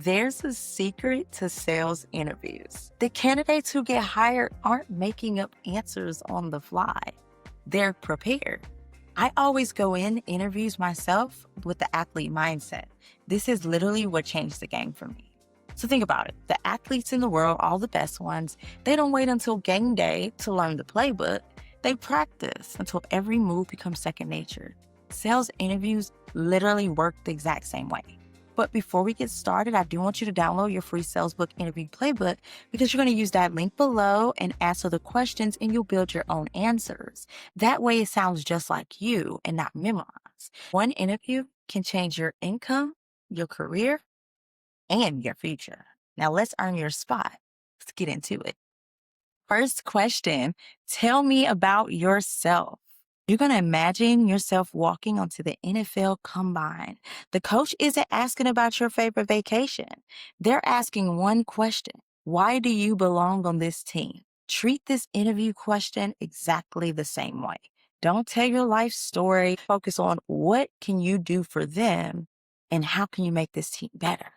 There's a secret to sales interviews. The candidates who get hired aren't making up answers on the fly, they're prepared. I always go in interviews myself with the athlete mindset. This is literally what changed the game for me. So think about it. The athletes in the world, all the best ones, they don't wait until game day to learn the playbook. They practice until every move becomes second nature. Sales interviews literally work the exact same way. But before we get started, I do want you to download your free sales book interview playbook because you're going to use that link below and answer the questions and you'll build your own answers. That way it sounds just like you and not memorized. One interview can change your income, your career, and your future. Now let's earn your spot. Let's get into it. First question, tell me about yourself. You're going to imagine yourself walking onto the NFL combine. The coach isn't asking about your favorite vacation. They're asking one question. Why do you belong on this team? Treat this interview question exactly the same way. Don't tell your life story. Focus on what can you do for them and how can you make this team better?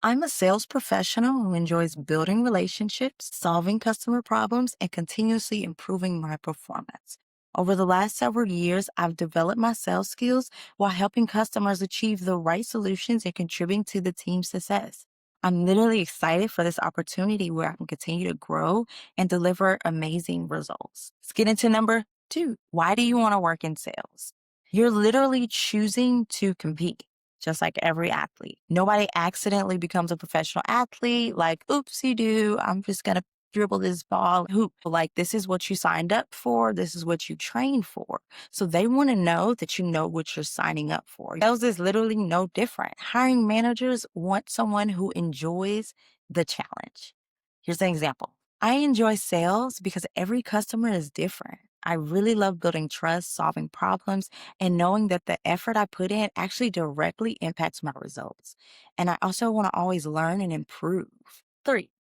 I'm a sales professional who enjoys building relationships, solving customer problems, and continuously improving my performance. Over the last several years, I've developed my sales skills while helping customers achieve the right solutions and contributing to the team's success. I'm literally excited for this opportunity where I can continue to grow and deliver amazing results. Let's get into number two. Why do you want to work in sales? You're literally choosing to compete just like every athlete. Nobody accidentally becomes a professional athlete, like, oopsie doo, I'm just going to dribble this ball hoop. Like, this is what you signed up for. This is what you trained for. So they want to know that you know what you're signing up for. Sales is literally no different. Hiring managers want someone who enjoys the challenge. Here's an example. I enjoy sales because every customer is different. I really love building trust, solving problems, and knowing that the effort I put in actually directly impacts my results. And I also want to always learn and improve. Three,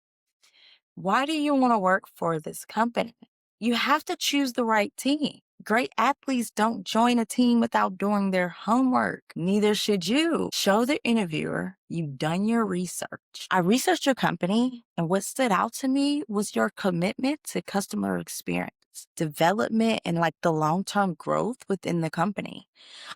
why do you want to work for this company? You have to choose the right team. Great athletes don't join a team without doing their homework. Neither should you. Show the interviewer you've done your research. I researched your company, and what stood out to me was your commitment to customer experience, development, and like the long-term growth within the company.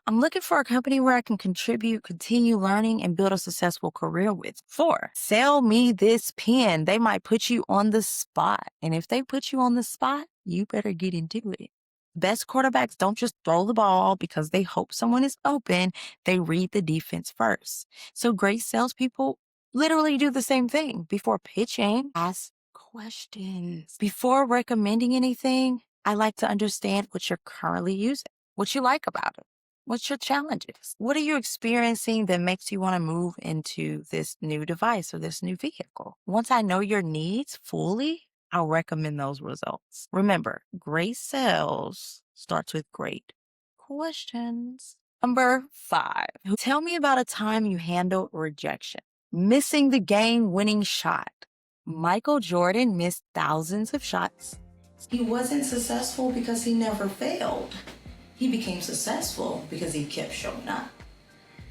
I'm looking for a company where I can contribute, continue learning, and build a successful career with. Four, sell me this pen. They might put you on the spot. And if they put you on the spot, you better get into it. Best quarterbacks don't just throw the ball because they hope someone is open. They read the defense first. So great salespeople literally do the same thing. Before pitching, ask questions. Before recommending anything, I like to understand what you're currently using, what you like about it. What's your challenges? What are you experiencing that makes you want to move into this new device or this new vehicle? Once I know your needs fully, I'll recommend those results. Remember, great sales starts with great questions. Number five, tell me about a time you handled rejection. Missing the game winning shot. Michael Jordan missed thousands of shots. He wasn't successful because he never failed. He became successful because he kept showing up.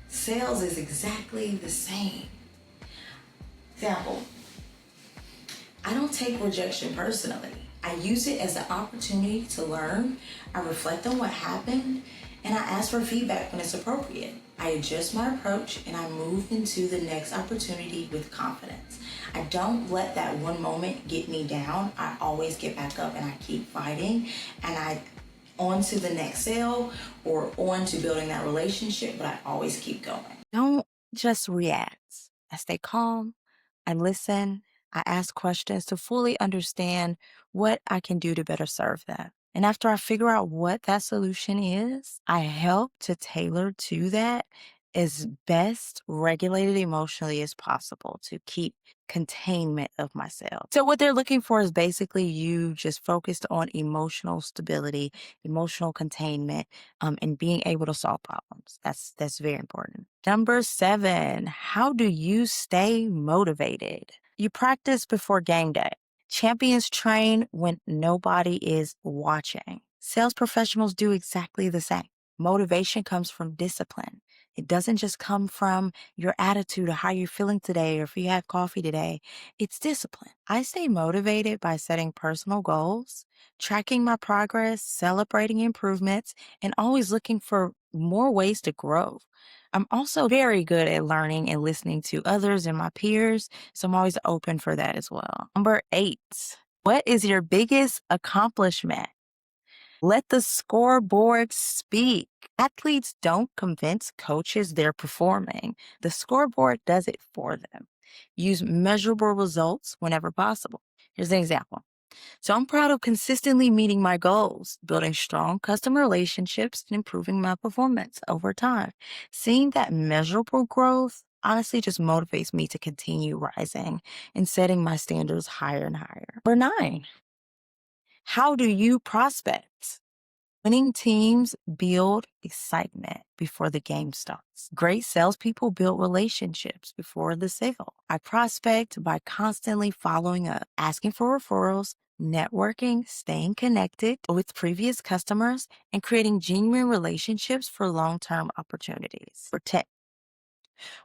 Sales is exactly the same. Example, I don't take rejection personally. I use it as an opportunity to learn. I reflect on what happened, and I ask for feedback when it's appropriate. I adjust my approach and I move into the next opportunity with confidence. I don't let that one moment get me down. I always get back up and I keep fighting, and I on to the next sale or on to building that relationship, but I always keep going. Don't just react. I stay calm, I listen, I ask questions to fully understand what I can do to better serve them. And after I figure out what that solution is, I help to tailor to that as best regulated emotionally as possible to keep containment of myself. So what they're looking for is basically you just focused on emotional stability, emotional containment, and being able to solve problems. That's very important. Number seven, how do you stay motivated? You practice before game day. Champions train when nobody is watching. Sales professionals do exactly the same. Motivation comes from discipline. It doesn't just come from your attitude or how you're feeling today or if you had coffee today. It's discipline. I stay motivated by setting personal goals, tracking my progress, celebrating improvements, and always looking for more ways to grow. I'm also very good at learning and listening to others and my peers, so I'm always open for that as well. Number 8, what is your biggest accomplishment? Let the scoreboard speak. Athletes don't convince coaches they're performing. The scoreboard does it for them. Use measurable results whenever possible. Here's an example. So I'm proud of consistently meeting my goals, building strong customer relationships, and improving my performance over time. Seeing that measurable growth honestly just motivates me to continue rising and setting my standards higher and higher. Number 9, how do you prospect? Winning teams build excitement before the game starts. Great salespeople build relationships before the sale. I prospect by constantly following up, asking for referrals, networking, staying connected with previous customers, and creating genuine relationships for long-term opportunities. For 10,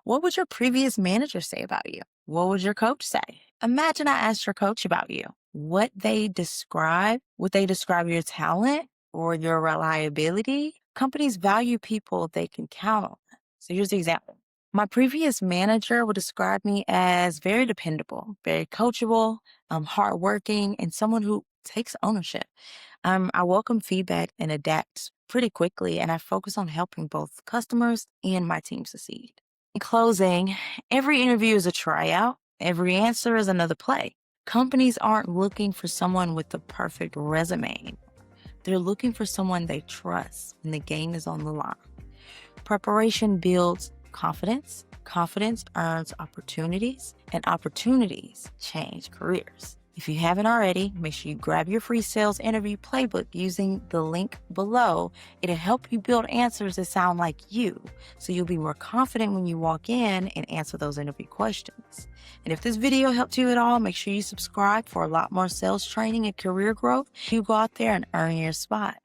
what would your previous manager say about you? What would your coach say? Imagine I asked your coach about you. Would they describe your talent or your reliability? Companies value people they can count on. So here's the example. My previous manager would describe me as very dependable, very coachable, hardworking, and someone who takes ownership. I welcome feedback and adapt pretty quickly, and I focus on helping both customers and my team succeed. In closing, every interview is a tryout. Every answer is another play. Companies aren't looking for someone with the perfect resume. They're looking for someone they trust, and the game is on the line. Preparation builds confidence. Confidence earns opportunities, and opportunities change careers. If you haven't already, make sure you grab your free sales interview playbook using the link below. It'll help you build answers that sound like you, so you'll be more confident when you walk in and answer those interview questions. And if this video helped you at all, make sure you subscribe for a lot more sales training and career growth. You go out there and earn your spot.